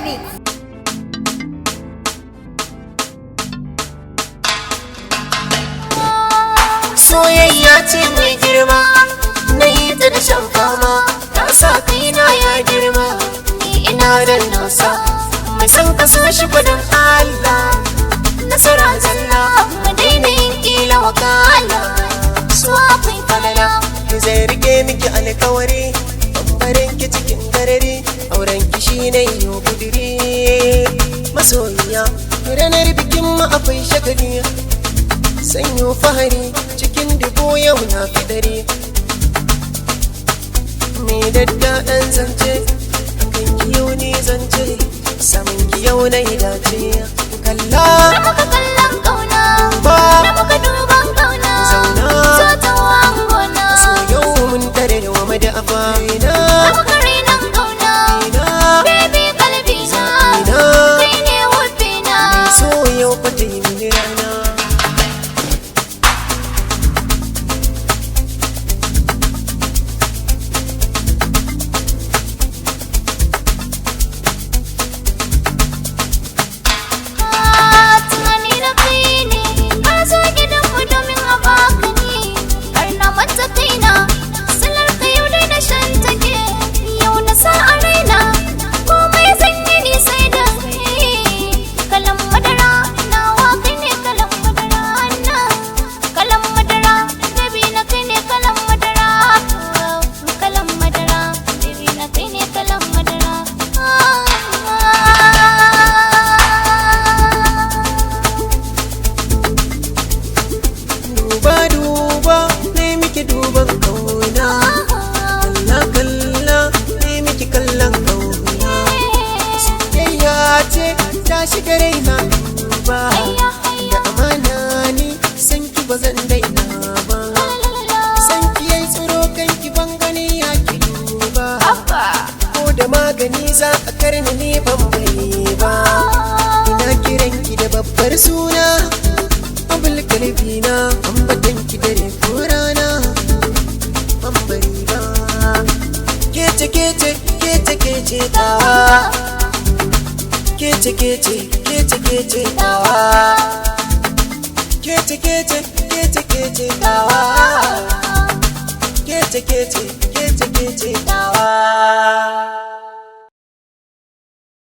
beat. Soyayya ce mai girma, na yi ta da shan fama, ta sa kaina ya girma, ni ina da nasa, mai san ka so shi gudun Allah, nasara zalla, mu daina yin kila wakala, so akwai falala. Zai rike miki alkawari, bambarin ki cikin garari, auren ki shi ne yau kudiri. Masoyiya, ranar bikin mu akwai shagali, sanyo fahari cikin dubu yau na fi dare. Me daddaɗan zance kan ki yau ne zance, samun ki yau na yi dace. Kalla Na muka kallon kauna, ba na muka duban kauna, zauna so ta wangona. so yau mun tare da wa madafa ina Na muka renon kauna, ina baby kalbi na, ina kai ne wofi na. so yau kwata yi mini rana. Tunani na kai ne, ka zo gidanmu domin a baka ni, har na manta kaina, salar ka yau dai na shan take, yau na sa a raina, komai zan yi ni sai da kai. Kalan madara, nawa kai ne kalan madara na, kalan madara, baby na kai ne kalan madara, kalan madara, baby na kai ne kalan madara. Duba duba ne miki duban kauna, kalla kalla ne miki kallon kauna. Soyayya ce ta shiga raina duba, da amana ni san ki ba zan daina ba. San ki yayi tsoro kan ki ban gani ya ki duba, ko da magani za a karni ni ban bai ba. Ina kiran ki da babbar suna, abul kalbi na ambatan ki dare ko rana, ban bari ba. Kece kece kece kece tawa, kece kece kece kece tawa, kece kece kece kece tawa, kece kece kece kece tawa.